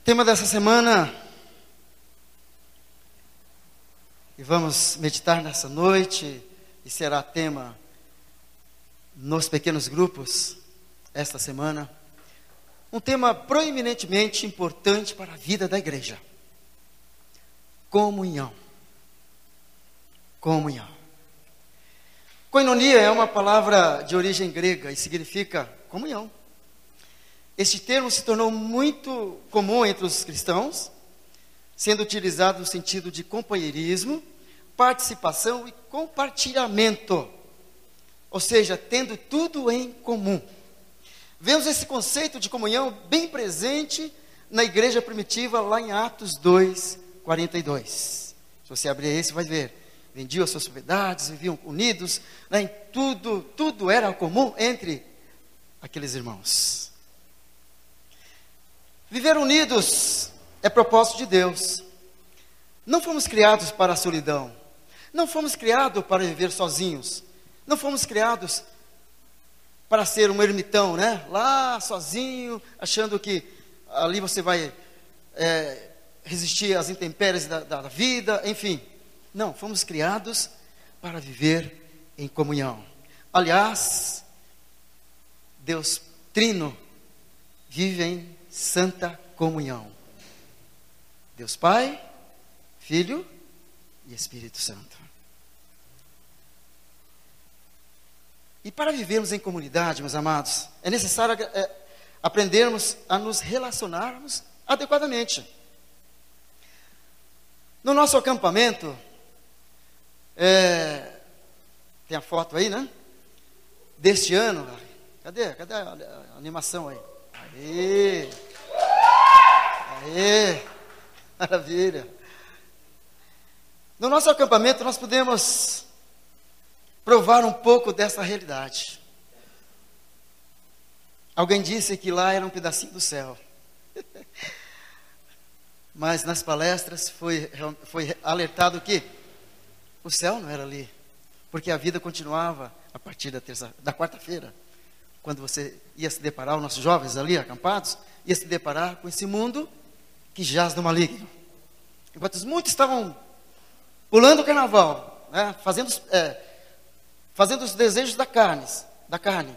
Tema dessa semana, e vamos meditar nessa noite, e será tema nos pequenos grupos esta semana, um tema proeminentemente importante para a vida da igreja: comunhão. Comunhão. Koinonia é uma palavra de origem grega e significa comunhão. Este termo se tornou muito comum entre os cristãos, sendo utilizado no sentido de companheirismo, participação e compartilhamento, ou seja, tendo tudo em comum. Vemos esse conceito de comunhão bem presente na igreja primitiva, lá em Atos 2:42. Se você abrir aí, você vai ver. Vendiam as suas propriedades, viviam unidos, né, em tudo era comum entre aqueles irmãos. Viver unidos é propósito de Deus. Não fomos criados para a solidão. Não fomos criados para viver sozinhos. Não fomos criados para ser um ermitão, né? Lá sozinho, achando que ali você vai resistir às intempéries da vida, enfim. Não, fomos criados para viver em comunhão. Aliás, Deus Trino vive em santa comunhão. Deus Pai, Filho e Espírito Santo. E para vivermos em comunidade, meus amados, é necessário aprendermos a nos relacionarmos adequadamente. No nosso acampamento, tem a foto aí, né? Deste ano. Cadê a animação aí? Aê, maravilha. No nosso acampamento nós podemos provar um pouco dessa realidade. Alguém disse que lá era um pedacinho do céu. Mas nas palestras foi alertado que o céu não era ali, porque a vida continuava a partir da quarta-feira, quando você ia se deparar, os nossos jovens ali acampados, ia se deparar com esse mundo que jaz no maligno. Enquanto muitos estavam pulando o carnaval, né, fazendo os desejos da carne,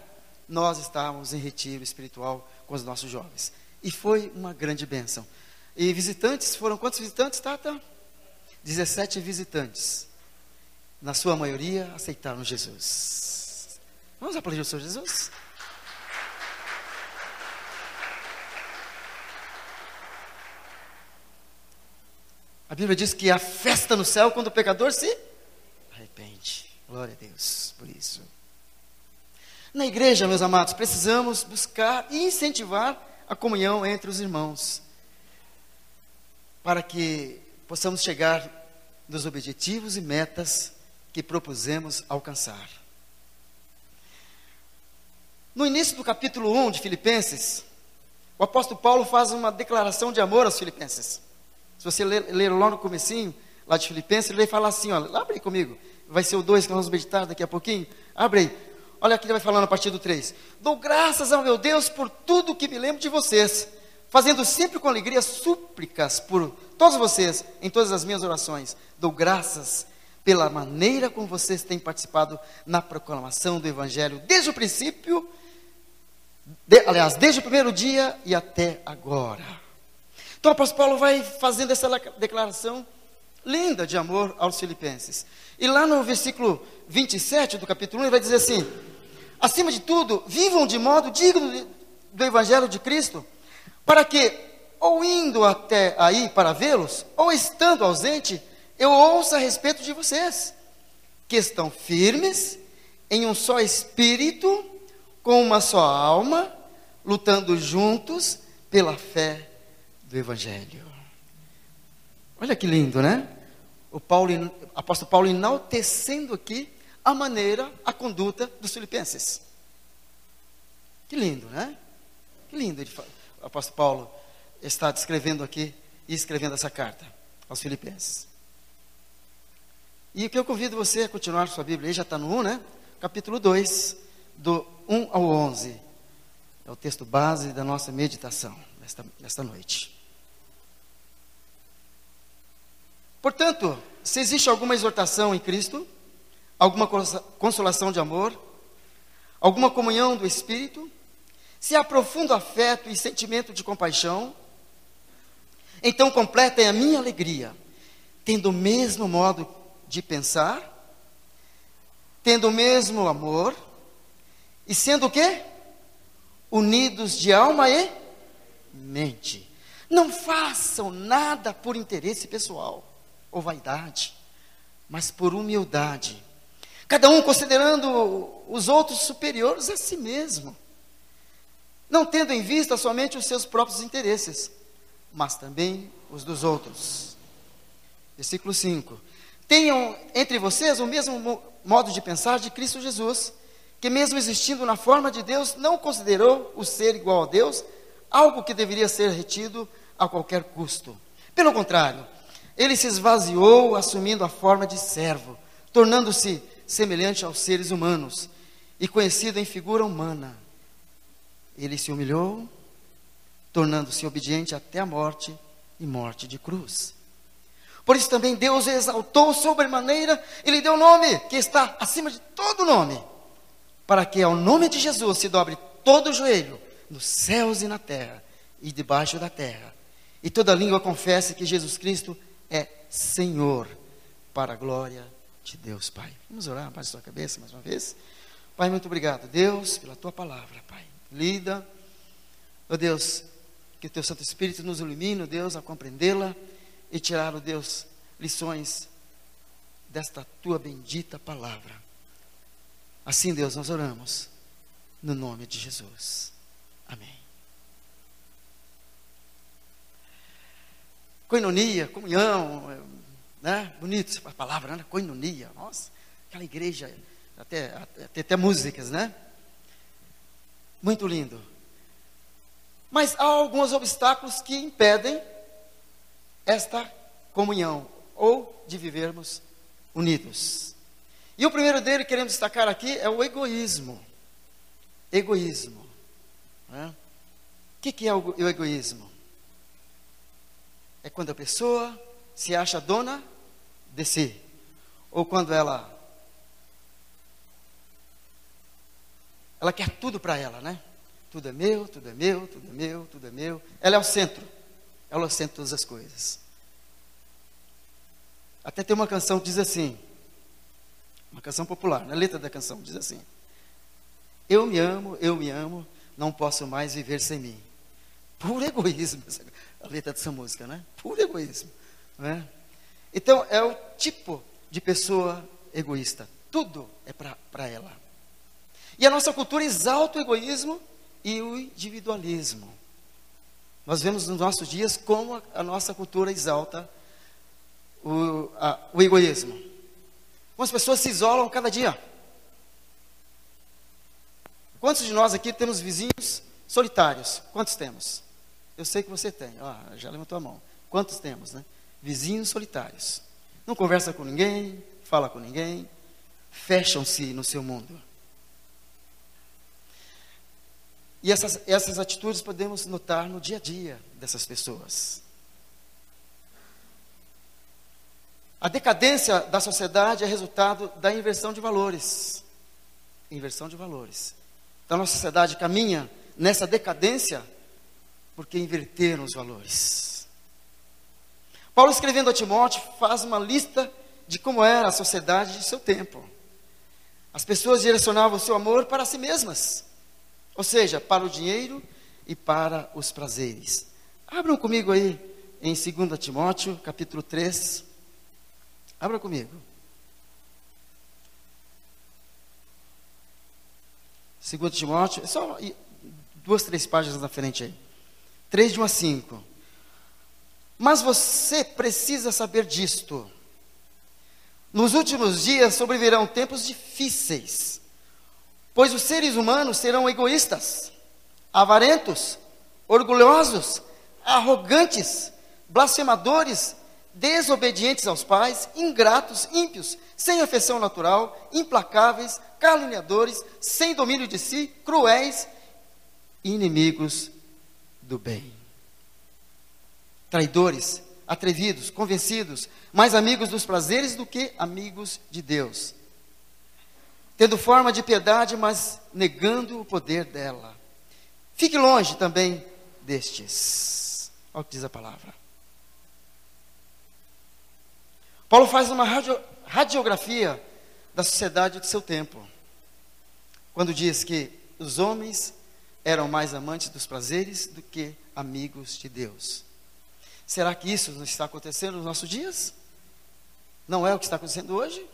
nós estávamos em retiro espiritual com os nossos jovens. E foi uma grande bênção. E visitantes, foram quantos visitantes, Tata? 17 visitantes. Na sua maioria, aceitaram Jesus. Vamos aplaudir o Senhor Jesus? A Bíblia diz que há festa no céu quando o pecador se arrepende. Glória a Deus por isso. Na igreja, meus amados, precisamos buscar e incentivar a comunhão entre os irmãos, para que possamos chegar nos objetivos e metas que propusemos alcançar. No início do capítulo 1 de Filipenses, o apóstolo Paulo faz uma declaração de amor aos filipenses. Se você ler lá no comecinho, lá de Filipenses, ele vai falar assim, olha, abre aí comigo, vai ser o 2 que nós vamos meditar daqui a pouquinho, abre aí, olha aqui, ele vai falando a partir do 3. Dou graças ao meu Deus por tudo que me lembro de vocês, fazendo sempre com alegria súplicas por todos vocês, em todas as minhas orações. Dou graças pela maneira como vocês têm participado na proclamação do Evangelho, desde o princípio, desde o primeiro dia e até agora. Então o apóstolo Paulo vai fazendo essa declaração linda de amor aos filipenses. E lá no versículo 27 do capítulo 1, ele vai dizer assim: acima de tudo, vivam de modo digno do Evangelho de Cristo, para que, ou indo até aí para vê-los, ou estando ausente, eu ouça a respeito de vocês, que estão firmes, em um só espírito, com uma só alma, lutando juntos pela fé do Evangelho. Olha que lindo, né? O apóstolo Paulo enaltecendo aqui a maneira, a conduta dos filipenses. Que lindo, né? Que lindo o apóstolo Paulo está descrevendo aqui e escrevendo essa carta aos filipenses. E o que eu convido você a continuar sua Bíblia, aí já está no 1, né? Capítulo 2, do 1 ao 11. É o texto base da nossa meditação nesta noite. Portanto, se existe alguma exortação em Cristo, alguma consolação de amor, alguma comunhão do Espírito, se há profundo afeto e sentimento de compaixão, então completem a minha alegria, tendo o mesmo modo de pensar, tendo o mesmo amor, e sendo o quê? Unidos de alma e mente. Não façam nada por interesse pessoal ou vaidade, mas por humildade, cada um considerando os outros superiores a si mesmo, não tendo em vista somente os seus próprios interesses, mas também os dos outros. Versículo 5. Tenham entre vocês o mesmo modo de pensar de Cristo Jesus, que mesmo existindo na forma de Deus, não considerou o ser igual a Deus algo que deveria ser retido a qualquer custo. Pelo contrário, ele se esvaziou, assumindo a forma de servo, tornando-se semelhante aos seres humanos, e conhecido em figura humana. Ele se humilhou, tornando-se obediente até a morte, e morte de cruz. Por isso também Deus o exaltou sobremaneira, e lhe deu o nome, que está acima de todo nome, para que ao nome de Jesus se dobre todo o joelho, nos céus e na terra, e debaixo da terra, e toda língua confesse que Jesus Cristo é Senhor, para a glória de Deus Pai. Vamos orar, abaixe sua cabeça mais uma vez. Pai, muito obrigado, Deus, pela tua palavra, Pai. Lida, ó Deus, que o teu Santo Espírito nos ilumine, ó Deus, a compreendê-la e tirar, ó Deus, lições desta tua bendita palavra. Assim, Deus, nós oramos no nome de Jesus. Amém. Coinonia, comunhão, né? Bonito a palavra, né? Coinonia, nossa, aquela igreja, até músicas, né? Muito lindo. Mas há alguns obstáculos que impedem esta comunhão, ou de vivermos unidos. E o primeiro dele que queremos destacar aqui é o egoísmo. Egoísmo. Né? O que é o egoísmo? É quando a pessoa se acha dona de si, ou quando ela quer tudo para ela, né? Tudo é meu, tudo é meu, tudo é meu, tudo é meu. Ela é o centro de todas as coisas. Até tem uma canção que diz assim, uma canção popular, na letra da canção diz assim: eu me amo, não posso mais viver sem mim. Puro egoísmo, a letra dessa música, né? Puro egoísmo, né? Então, é o tipo de pessoa egoísta. Tudo é para ela. E a nossa cultura exalta o egoísmo e o individualismo. Nós vemos nos nossos dias como a nossa cultura exalta o egoísmo. Como as pessoas se isolam cada dia. Quantos de nós aqui temos vizinhos solitários? Quantos temos? Eu sei que você tem. Já levantou a mão. Quantos temos, né? Vizinhos solitários. Não conversa com ninguém, fala com ninguém, fecham-se no seu mundo. E essas atitudes podemos notar no dia a dia dessas pessoas. A decadência da sociedade é resultado da inversão de valores. Inversão de valores. Então, a nossa sociedade caminha nessa decadência porque inverteram os valores. Paulo, escrevendo a Timóteo, faz uma lista de como era a sociedade de seu tempo. As pessoas direcionavam o seu amor para si mesmas, ou seja, para o dinheiro e para os prazeres. Abram comigo aí em 2 Timóteo, capítulo 3. Abra comigo. 2 Timóteo, é só 2, 3 páginas na frente aí. 3, de 1 a 5. Mas você precisa saber disto. Nos últimos dias sobrevirão tempos difíceis, pois os seres humanos serão egoístas, avarentos, orgulhosos, arrogantes, blasfemadores, desobedientes aos pais, ingratos, ímpios, sem afeição natural, implacáveis, caluniadores, sem domínio de si, cruéis, inimigos do bem, traidores, atrevidos, convencidos, mais amigos dos prazeres do que amigos de Deus, tendo forma de piedade, mas negando o poder dela. Fique longe também destes. Olha o que diz a palavra. Paulo faz uma radiografia da sociedade do seu tempo, quando diz que os homens eram mais amantes dos prazeres do que amigos de Deus. Será que isso não está acontecendo nos nossos dias? Não é o que está acontecendo hoje?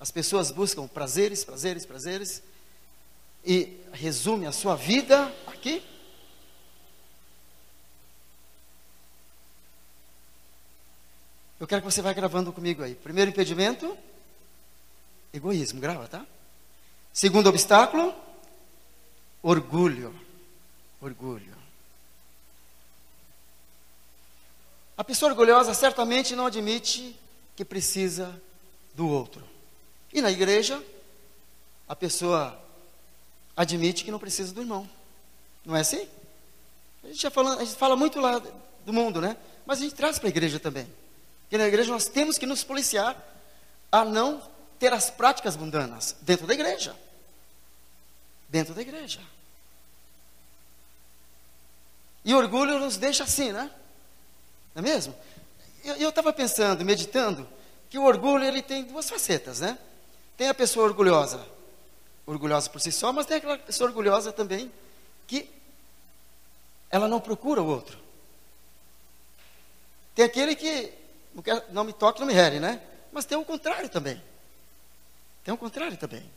As pessoas buscam prazeres, prazeres, prazeres, e resume a sua vida aqui? Eu quero que você vá gravando comigo aí. Primeiro impedimento, egoísmo, grava, tá? Segundo obstáculo, orgulho. Orgulho. A pessoa orgulhosa certamente não admite que precisa do outro. E na igreja, a pessoa admite que não precisa do irmão. Não é assim? A gente fala muito lá do mundo, né? Mas a gente traz para a igreja também. Porque na igreja nós temos que nos policiar a não ter as práticas mundanas dentro da igreja. Dentro da igreja. E o orgulho nos deixa assim, né? Não é mesmo? Eu estava pensando, meditando, que o orgulho ele tem duas facetas, né? Tem a pessoa orgulhosa por si só, mas tem aquela pessoa orgulhosa também que ela não procura o outro. Tem aquele que não me toque, não me here, né? Mas tem o contrário também. Tem o contrário também.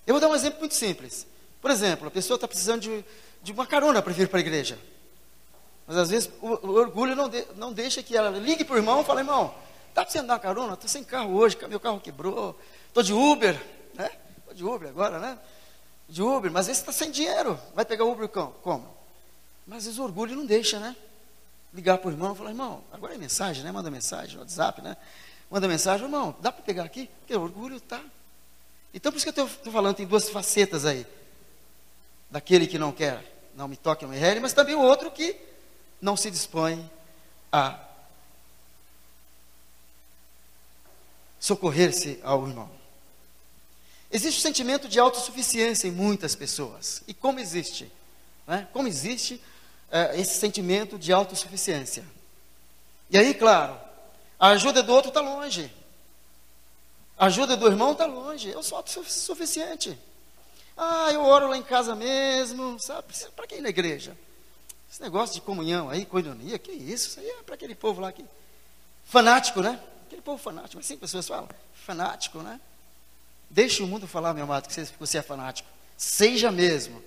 Eu vou dar um exemplo muito simples. Por exemplo, a pessoa está precisando de uma carona para vir para a igreja. Mas às vezes o orgulho não deixa que ela ligue para o irmão e fale: irmão, dá para você andar carona? Estou sem carro hoje, meu carro quebrou. Estou de Uber, né? Estou de Uber agora, né? De Uber, mas às vezes está sem dinheiro. Vai pegar Uber como? Mas às vezes o orgulho não deixa, né? Ligar para o irmão e falar: irmão, agora é mensagem, né? Manda mensagem no WhatsApp, né? Manda mensagem: irmão, dá para pegar aqui? Porque o orgulho está. Então por isso que eu estou falando, tem duas facetas aí. Daquele que não quer, não me toque, não me here, mas também o outro que não se dispõe a socorrer-se ao irmão. Existe o sentimento de autossuficiência em muitas pessoas. E como existe? Né? Como existe esse sentimento de autossuficiência? E aí, claro, a ajuda do outro está longe. A ajuda do irmão está longe. Eu sou autossuficiente. Eu oro lá em casa mesmo, sabe? Para que ir na igreja? Esse negócio de comunhão aí, coinonia, que isso? Isso aí é para aquele povo lá que... fanático, né? Aquele povo fanático, assim pessoas falam, fanático, né? Deixe o mundo falar, meu amado, que você é fanático. Seja mesmo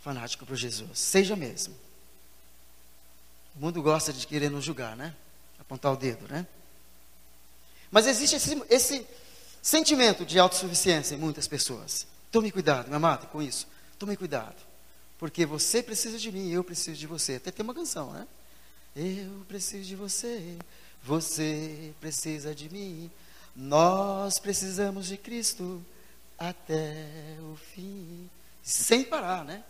fanático por Jesus, seja mesmo. O mundo gosta de querer nos julgar, né? Apontar o dedo, né? Mas existe esse sentimento de autossuficiência em muitas pessoas. Tome cuidado, meu amado, com isso. Tome cuidado. Porque você precisa de mim, eu preciso de você. Até tem uma canção, né? Eu preciso de você, você precisa de mim. Nós precisamos de Cristo até o fim. Sem parar, né?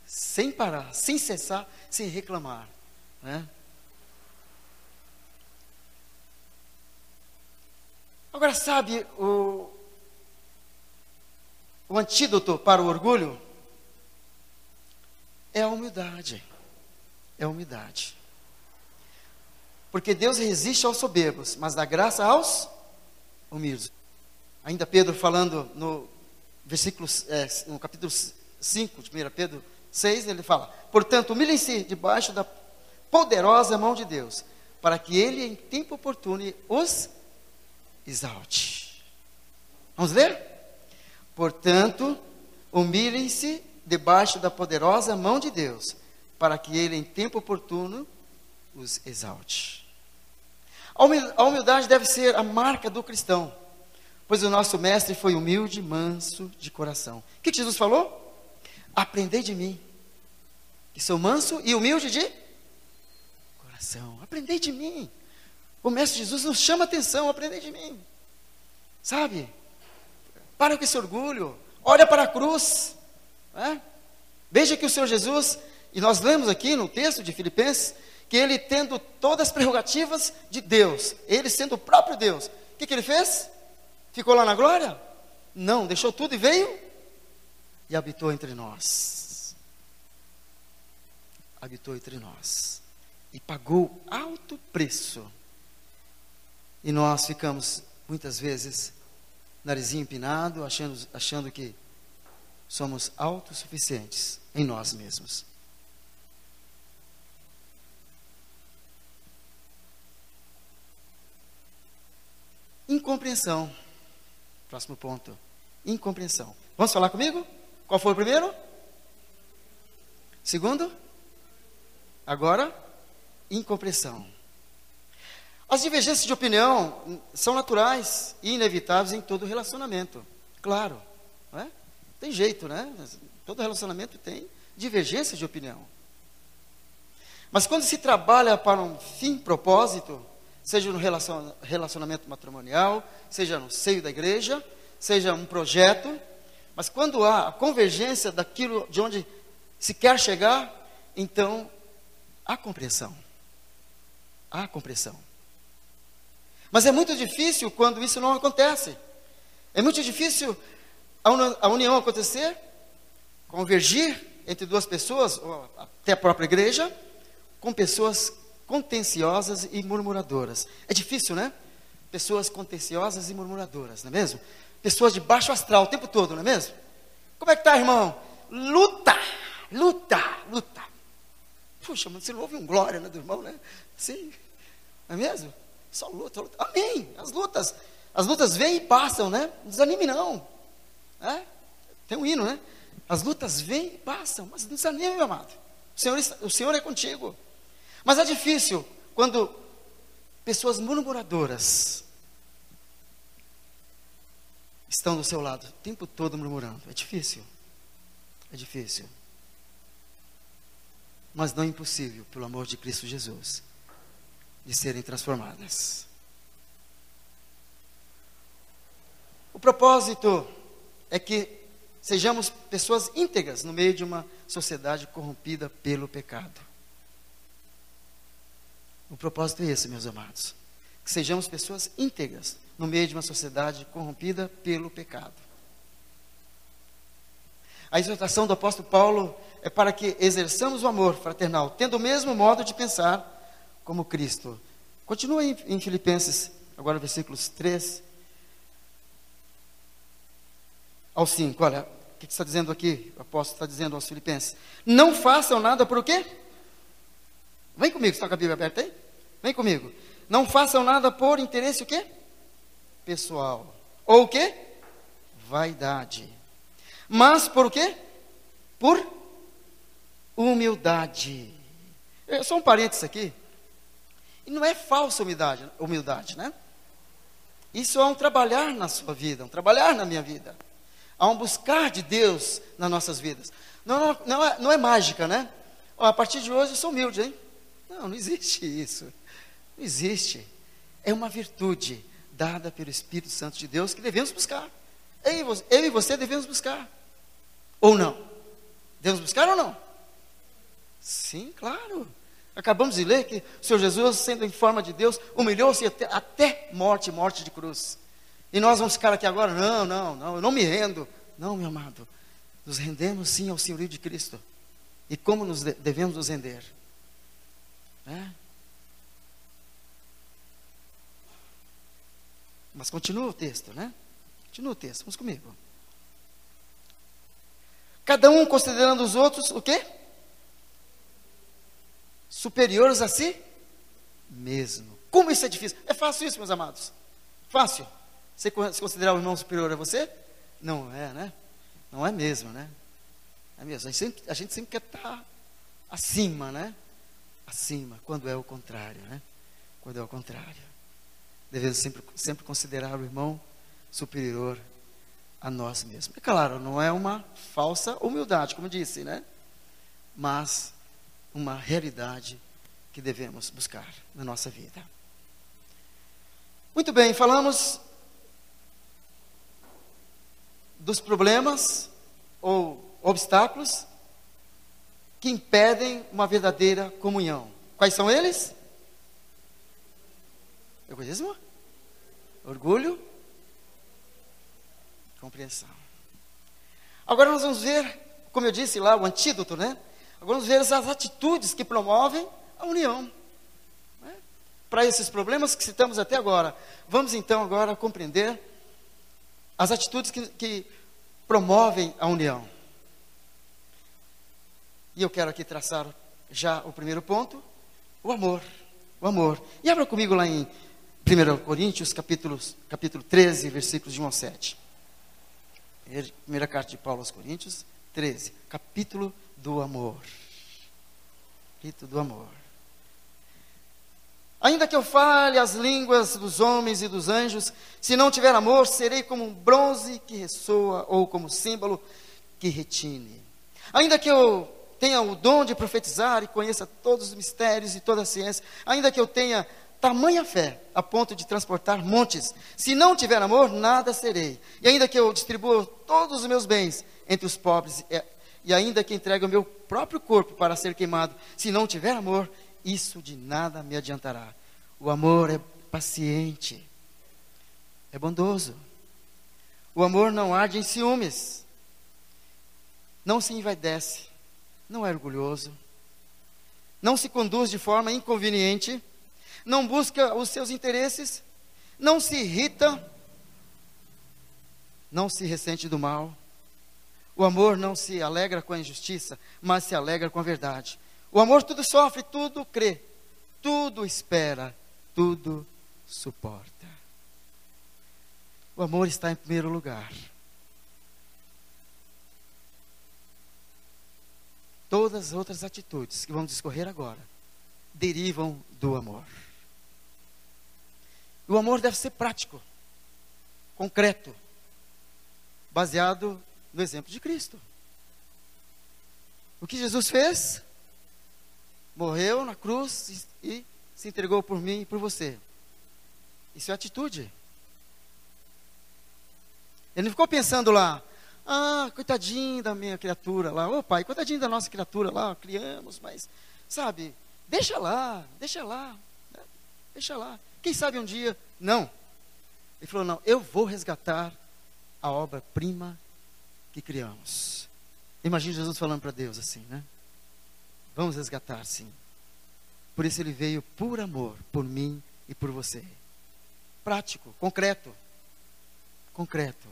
Sem parar, sem cessar, sem reclamar, né? Agora, sabe, o antídoto para o orgulho é a humildade. É a humildade. Porque Deus resiste aos soberbos, mas dá graça aos humildes. Ainda Pedro falando no versículo, no capítulo 5 de 1 Pedro 6, ele fala: portanto, humilhem-se debaixo da poderosa mão de Deus, para que Ele em tempo oportuno os exalte. Vamos ler? Portanto, humilhem-se debaixo da poderosa mão de Deus, para que Ele em tempo oportuno os exalte. A humildade deve ser a marca do cristão, pois o nosso mestre foi humilde e manso de coração. O que Jesus falou? Aprendei de mim, que sou manso e humilde de coração. Aprendei de mim. O mestre Jesus nos chama a atenção: aprendei de mim. Sabe? Para com esse orgulho. Olha para a cruz. Né? Veja que o Senhor Jesus, e nós lemos aqui no texto de Filipenses, que ele, tendo todas as prerrogativas de Deus, ele sendo o próprio Deus, o que ele fez? Ficou lá na glória? Não, deixou tudo e veio e habitou entre nós. Habitou entre nós e pagou alto preço. E nós ficamos muitas vezes narizinho empinado, achando que somos autossuficientes em nós mesmos. Incompreensão. Próximo ponto. Incompreensão. Vamos falar comigo? Qual foi o primeiro? Segundo? Agora, incompreensão. As divergências de opinião são naturais e inevitáveis em todo relacionamento. Claro, não é? Tem jeito, né? Todo relacionamento tem divergências de opinião. Mas quando se trabalha para um fim, propósito, seja no relacionamento matrimonial, seja no seio da igreja, seja um projeto, mas quando há a convergência daquilo de onde se quer chegar, então há compreensão. Há compreensão. Mas é muito difícil quando isso não acontece. É muito difícil a união acontecer, convergir entre duas pessoas, ou até a própria igreja, com pessoas contenciosas e murmuradoras. É difícil, né? Pessoas contenciosas e murmuradoras, não é mesmo? Pessoas de baixo astral o tempo todo, não é mesmo? Como é que está, irmão? Luta, luta, luta. Puxa, mas você não ouve um glória, né, do irmão, né? Sim, não é mesmo? Só luta, luta. Amém. As lutas vêm e passam, né? Não desanime não. É? Tem um hino, né? As lutas vêm e passam, mas não desanime, meu amado. O Senhor é contigo. Mas é difícil quando pessoas murmuradoras estão do seu lado o tempo todo murmurando. É difícil. É difícil. Mas não é impossível, pelo amor de Cristo Jesus, de serem transformadas. O propósito é que sejamos pessoas íntegras no meio de uma sociedade corrompida pelo pecado. O propósito é esse, meus amados. Que sejamos pessoas íntegras no meio de uma sociedade corrompida pelo pecado. A exortação do apóstolo Paulo é para que exerçamos o amor fraternal, tendo o mesmo modo de pensar como Cristo. Continua em Filipenses, agora versículos 3 ao 5. Olha, o que está dizendo aqui? O apóstolo está dizendo aos Filipenses: não façam nada por o quê? Vem comigo, está com a Bíblia aberta aí? Vem comigo. Não façam nada por interesse o quê? Pessoal. Ou o quê? Vaidade. Mas por o quê? Por humildade. Só um parênteses aqui. E não é falsa humildade, né? Isso é um trabalhar na sua vida, um trabalhar na minha vida. Há um buscar de Deus nas nossas vidas. Não é mágica, né? Ó, a partir de hoje eu sou humilde, hein? Não existe isso. Não existe. É uma virtude dada pelo Espírito Santo de Deus que devemos buscar. Eu e você devemos buscar. Ou não? Devemos buscar ou não? Sim, claro. Acabamos de ler que o Senhor Jesus, sendo em forma de Deus, humilhou-se até morte de cruz. E nós vamos ficar aqui agora? Não, eu não me rendo. Não, meu amado. Nos rendemos sim ao senhorio de Cristo. E como devemos nos render? Mas continua o texto, né? Continua o texto, vamos comigo. Cada um considerando os outros, o quê? Superiores a si mesmo. Como isso é difícil? É fácil isso, meus amados? Fácil. Você considerar o irmão superior a você? Não é, né? Não é mesmo, né? É mesmo. A gente sempre quer estar acima, né? Acima, quando é o contrário, né? Quando é o contrário. Devemos sempre considerar o irmão superior a nós mesmos. É claro, não é uma falsa humildade, como disse, né? Mas uma realidade que devemos buscar na nossa vida. Muito bem, falamos dos problemas ou obstáculos que impedem uma verdadeira comunhão. Quais são eles? Egoísmo, orgulho, compreensão. Agora nós vamos ver, como eu disse lá, o antídoto, né? Agora vamos ver as atitudes que promovem a união, né? Para esses problemas que citamos até agora. Vamos então agora compreender as atitudes que promovem a união. E eu quero aqui traçar já o primeiro ponto, o amor. O amor. E abra comigo lá em 1 Coríntios, capítulo 13, versículos de 1 ao 7. Primeira carta de Paulo aos Coríntios, 13. Capítulo do amor. Capítulo do amor. Ainda que eu fale as línguas dos homens e dos anjos, se não tiver amor, serei como um bronze que ressoa, ou como símbolo que retine. Ainda que eu tenha o dom de profetizar e conheça todos os mistérios e toda a ciência, ainda que eu tenha tamanha fé a ponto de transportar montes, se não tiver amor, nada serei. E ainda que eu distribua todos os meus bens entre os pobres, e ainda que entregue o meu próprio corpo para ser queimado, se não tiver amor, isso de nada me adiantará. O amor é paciente, é bondoso. O amor não arde em ciúmes, não se envaidece, não é orgulhoso, não se conduz de forma inconveniente, não busca os seus interesses, não se irrita, não se ressente do mal. O amor não se alegra com a injustiça, mas se alegra com a verdade. O amor tudo sofre, tudo crê, tudo espera, tudo suporta. O amor está em primeiro lugar. Todas as outras atitudes que vamos discorrer agora derivam do amor. O amor deve ser prático, concreto, baseado no exemplo de Cristo. O que Jesus fez? Morreu na cruz e se entregou por mim e por você. Isso é atitude. Ele não ficou pensando lá, coitadinho da minha criatura lá, ô pai, coitadinho da nossa criatura lá, criamos, mas, sabe, deixa lá, né? Deixa lá. Quem sabe um dia, não. Ele falou, não, eu vou resgatar a obra-prima que criamos. Imagina Jesus falando para Deus assim, né? Vamos resgatar, sim. Por isso ele veio por amor, por mim e por você. Prático, concreto. Concreto.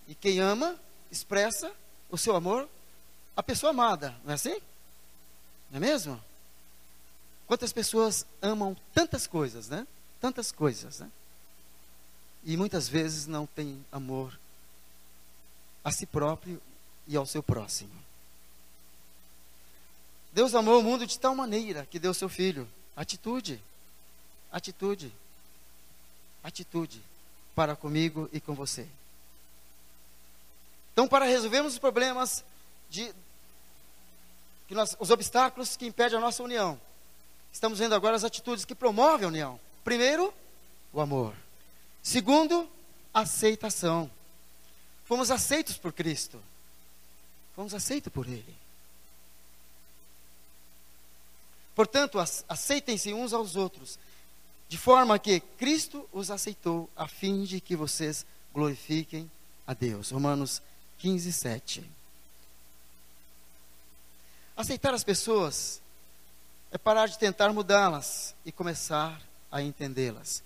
E quem ama, expressa o seu amor à pessoa amada, não é assim? Não é mesmo? Quantas pessoas amam tantas coisas, né? Tantas coisas, né? E muitas vezes não têm amor a si próprio e ao seu próximo. Deus amou o mundo de tal maneira que deu seu Filho. Atitude. Atitude. Atitude para comigo e com você. Então, para resolvermos os problemas, os obstáculos que impedem a nossa união, estamos vendo agora as atitudes que promovem a união. Primeiro, o amor. Segundo, a aceitação. Fomos aceitos por Cristo. Fomos aceitos por Ele. Portanto, aceitem-se uns aos outros, de forma que Cristo os aceitou, a fim de que vocês glorifiquem a Deus. Romanos 15, 7. Aceitar as pessoas é parar de tentar mudá-las e começar a entendê-las.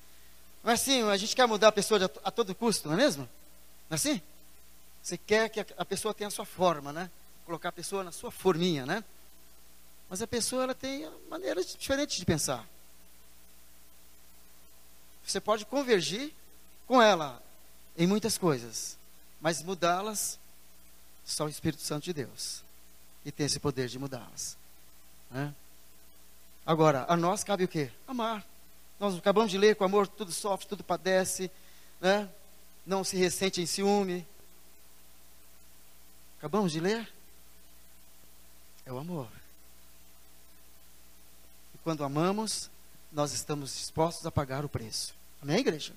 Não é assim, a gente quer mudar a pessoa a todo custo, não é mesmo? Não é assim? Você quer que a pessoa tenha a sua forma, né? Colocar a pessoa na sua forminha, né? Mas a pessoa, ela tem maneiras diferentes de pensar. Você pode convergir com ela em muitas coisas, mas mudá-las, só o Espírito Santo de Deus. E tem esse poder de mudá-las, né? Agora, a nós cabe o quê? Amar. Nós acabamos de ler, com amor tudo sofre, tudo padece, né? Não se ressente em ciúme. Acabamos de ler? É o amor. E quando amamos, nós estamos dispostos a pagar o preço. Amém, igreja?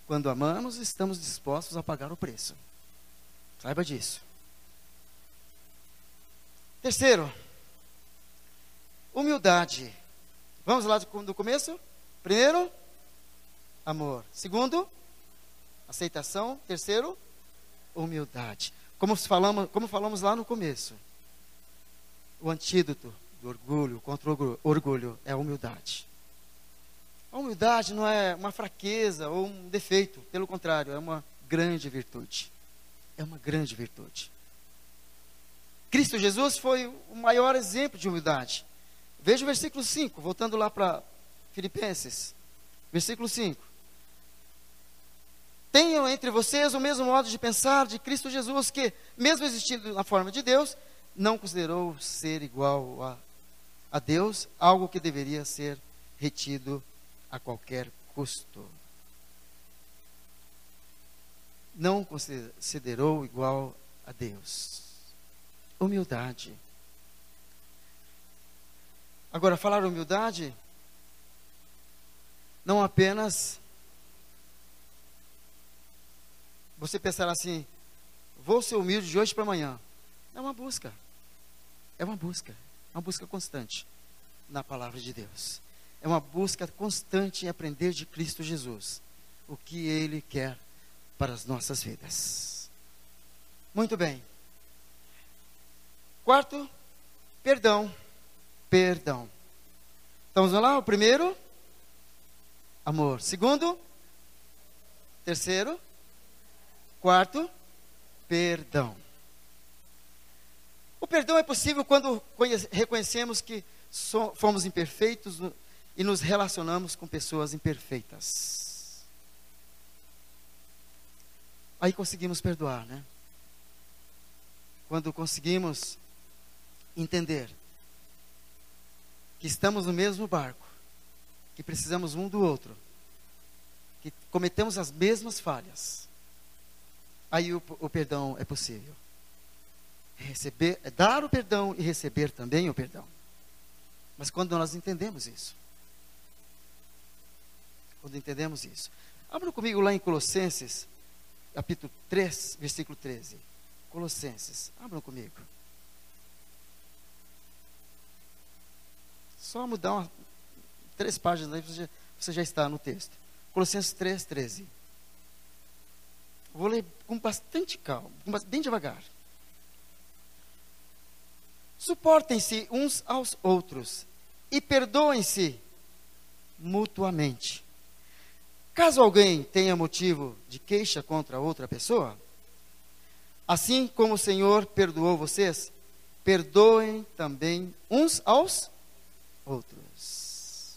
Quando amamos, estamos dispostos a pagar o preço. Saiba disso. Terceiro, o humildade. Vamos lá do começo? Primeiro, amor. Segundo, aceitação. Terceiro, humildade. Como falamos lá no começo, o antídoto do orgulho, contra o orgulho, é a humildade. A humildade não é uma fraqueza ou um defeito, pelo contrário, é uma grande virtude. É uma grande virtude. Cristo Jesus foi o maior exemplo de humildade. Veja o versículo 5, voltando lá para Filipenses. Versículo 5. Tenham entre vocês o mesmo modo de pensar de Cristo Jesus, que, mesmo existindo na forma de Deus, não considerou ser igual a Deus, algo que deveria ser retido a qualquer custo. Não considerou igual a Deus. Humildade. Agora, falar humildade, não apenas você pensar assim, vou ser humilde de hoje para amanhã. É uma busca. É uma busca. É uma busca constante na palavra de Deus. É uma busca constante em aprender de Cristo Jesus o que Ele quer para as nossas vidas. Muito bem. Quarto, perdão. Perdão. Então vamos lá, o primeiro, amor. Segundo, terceiro, quarto, perdão. O perdão é possível quando reconhecemos que fomos imperfeitos e nos relacionamos com pessoas imperfeitas. Aí conseguimos perdoar, né? Quando conseguimos entender que estamos no mesmo barco, que precisamos um do outro, que cometemos as mesmas falhas, aí o perdão é possível. Dar o perdão e receber também o perdão. Mas quando nós entendemos isso, abra comigo lá em Colossenses, capítulo 3, versículo 13. Colossenses, abram comigo. Só mudar 3 páginas aí, você já está no texto. Colossenses 3, 13. Vou ler com bastante calma, bem devagar. Suportem-se uns aos outros e perdoem-se mutuamente. Caso alguém tenha motivo de queixa contra outra pessoa, assim como o Senhor perdoou vocês, perdoem também uns aos outros.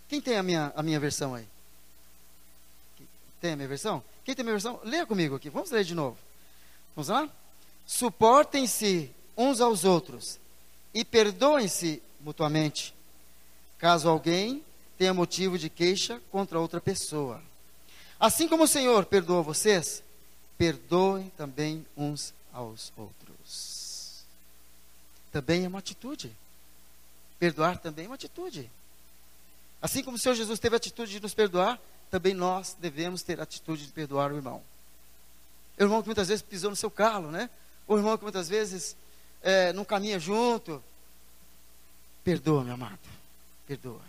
Quem tem a minha versão aí? Tem a minha versão? Quem tem a minha versão? Leia comigo aqui, vamos ler de novo. Vamos lá? Suportem-se uns aos outros e perdoem-se mutuamente, caso alguém tenha motivo de queixa contra outra pessoa. Assim como o Senhor perdoou vocês, perdoem também uns aos outros. Também é uma atitude. Perdoar também é uma atitude. Assim como o Senhor Jesus teve a atitude de nos perdoar, também nós devemos ter a atitude de perdoar o irmão. O irmão que muitas vezes pisou no seu calo, né? O irmão que muitas vezes não caminha junto. Perdoa, meu amado. Perdoa.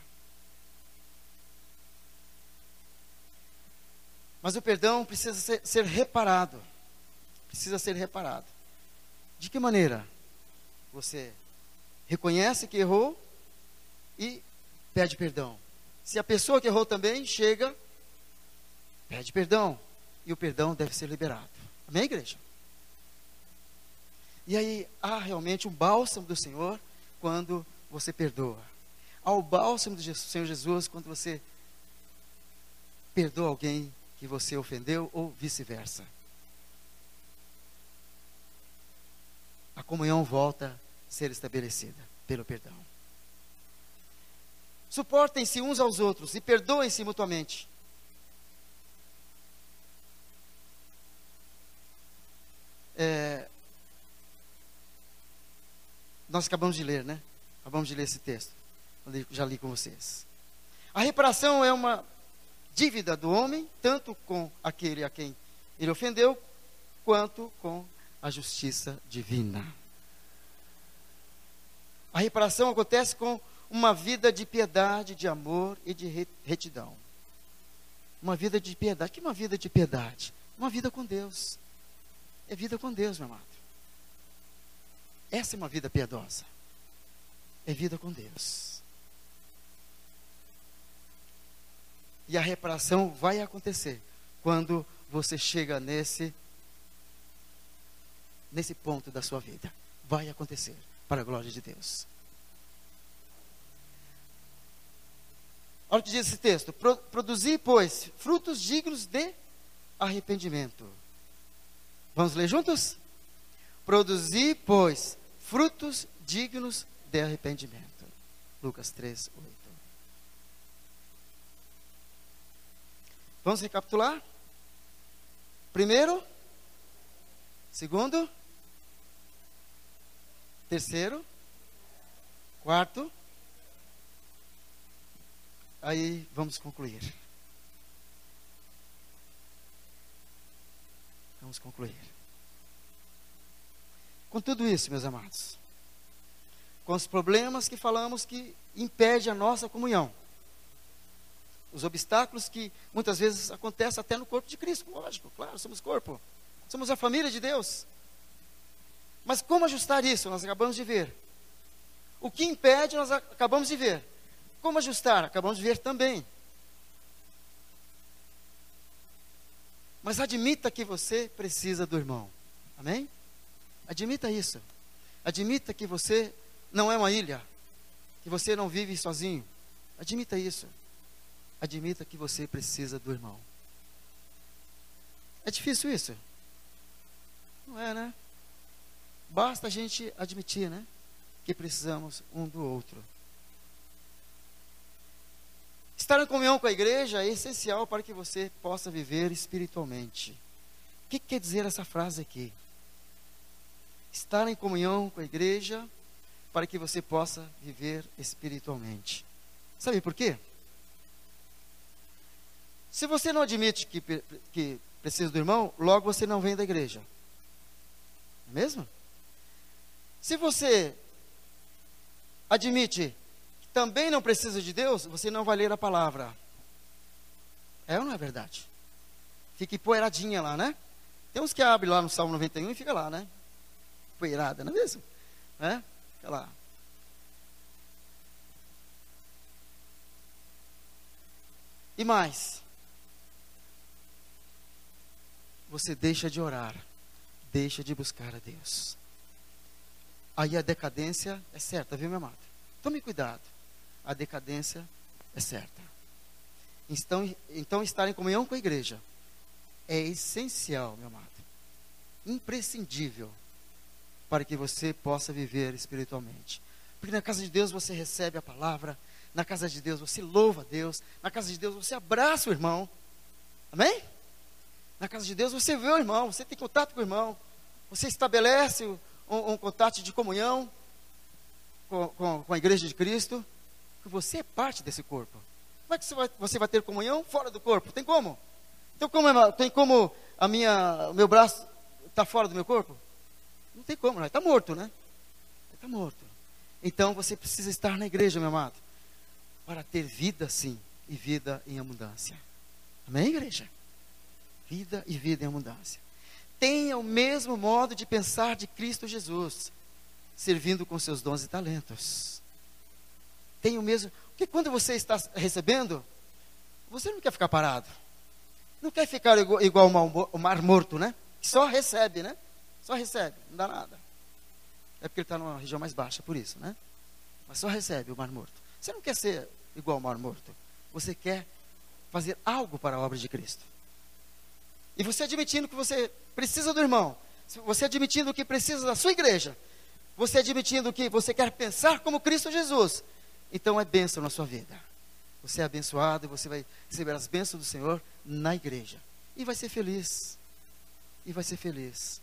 Mas o perdão precisa ser reparado. Precisa ser reparado. De que maneira? Você reconhece que errou e pede perdão. Se a pessoa que errou também chega, pede perdão. E o perdão deve ser liberado. Amém, igreja? E aí há realmente um bálsamo do Senhor quando você perdoa. Há o bálsamo do Senhor Jesus quando você perdoa alguém que você ofendeu ou vice-versa. A comunhão volta a ser estabelecida pelo perdão. Suportem-se uns aos outros e perdoem-se mutuamente. Nós acabamos de ler, né? Acabamos de ler esse texto. Eu já li com vocês. A reparação é uma dívida do homem, tanto com aquele a quem ele ofendeu, quanto com a justiça divina. A A reparação acontece com uma vida de piedade, de amor e de retidão. Uma vida de piedade. O que é uma vida de piedade? Uma vida com Deus. É vida com Deus, meu amado. Essa é uma vida piedosa. É vida com Deus. E a reparação vai acontecer quando você chega nesse ponto da sua vida. Vai acontecer, para a glória de Deus. Olha o que diz esse texto. Produzi, pois, frutos dignos de arrependimento. Vamos ler juntos? Produzi, pois, frutos dignos de arrependimento. Lucas 3, 8. Vamos recapitular? Primeiro, segundo, terceiro, quarto. Aí vamos concluir. Vamos concluir. Com tudo isso, meus amados, com os problemas que falamos que impedem a nossa comunhão, os obstáculos que muitas vezes acontecem até no corpo de Cristo, lógico, claro, somos corpo, somos a família de Deus. Mas como ajustar isso? Nós acabamos de ver. O que impede, nós acabamos de ver. Como ajustar? Acabamos de ver também. Mas admita que você precisa do irmão. Amém? Admita isso. Admita que você não é uma ilha. Que você não vive sozinho. Admita isso. Admita que você precisa do irmão. É difícil isso? Não é, né? Basta a gente admitir, né? Que precisamos um do outro. Estar em comunhão com a igreja é essencial para que você possa viver espiritualmente. O que quer dizer essa frase aqui? Estar em comunhão com a igreja para que você possa viver espiritualmente. Sabe por quê? Se você não admite que precisa do irmão, logo você não vem da igreja. Não é mesmo? Se você admite que também não precisa de Deus, você não vai ler a palavra. É ou não é verdade? Fica empoeiradinha lá, né? Tem uns que abrem lá no Salmo 91 e fica lá, né? Poeirada, não é mesmo? É? Fica lá. E mais, você deixa de orar, deixa de buscar a Deus. Aí a decadência é certa, viu, meu amado? Tome cuidado, a decadência é certa. Então estar em comunhão com a igreja é essencial, meu amado, imprescindível, para que você possa viver espiritualmente. Porque na casa de Deus você recebe a palavra, na casa de Deus você louva a Deus, na casa de Deus você abraça o irmão. Amém? Na casa de Deus você vê o irmão, você tem contato com o irmão, você estabelece um contato de comunhão com a igreja de Cristo, que você é parte desse corpo. Como é que você vai ter comunhão fora do corpo? Tem como? Tem como o meu braço está fora do meu corpo? Não tem como, está morto, né? Está morto. Então você precisa estar na igreja, meu amado, para ter vida sim, e vida em abundância. Amém, igreja? Vida e vida em abundância. Tenha o mesmo modo de pensar de Cristo Jesus, servindo com seus dons e talentos. Tenha o mesmo, porque quando você está recebendo, você não quer ficar parado. Não quer ficar igual o mar morto, né? Que só recebe, né? Só recebe, não dá nada. É porque ele está numa região mais baixa, por isso, né? Mas só recebe o mar morto. Você não quer ser igual ao mar morto. Você quer fazer algo para a obra de Cristo. E você admitindo que você precisa do irmão, você admitindo que precisa da sua igreja, você admitindo que você quer pensar como Cristo Jesus, então é bênção na sua vida. Você é abençoado e você vai receber as bênçãos do Senhor na igreja. E vai ser feliz. E vai ser feliz.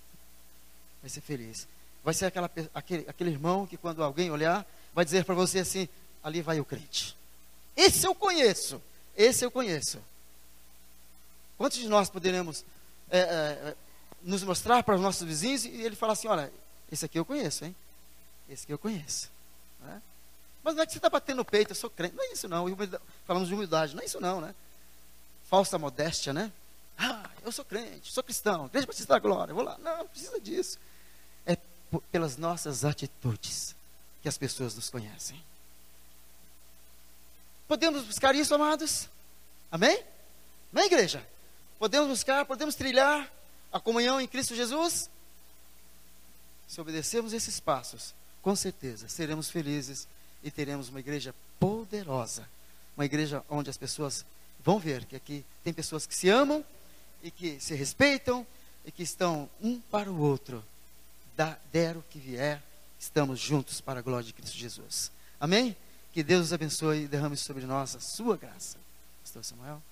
Vai ser feliz. Vai ser aquele irmão que quando alguém olhar, vai dizer para você assim, ali vai o crente. Esse eu conheço. Esse eu conheço. Quantos de nós poderemos nos mostrar para os nossos vizinhos e ele falar assim, olha, esse aqui eu conheço, hein? Esse aqui eu conheço. Mas não é que você está batendo no peito, eu sou crente. Não é isso não. Falamos de humildade, não é isso não, né? Falsa modéstia, né? Ah, eu sou crente, sou cristão, Igreja Batista da Glória, vou lá. Não, não precisa disso. É pelas nossas atitudes que as pessoas nos conhecem. Podemos buscar isso, amados? Amém? Amém, igreja? Podemos buscar, podemos trilhar a comunhão em Cristo Jesus? Se obedecermos esses passos, com certeza seremos felizes e teremos uma igreja poderosa. Uma igreja onde as pessoas vão ver que aqui tem pessoas que se amam e que se respeitam e que estão um para o outro. Der o que vier, estamos juntos para a glória de Cristo Jesus. Amém? Que Deus os abençoe e derrame sobre nós a sua graça. Pastor Samuel.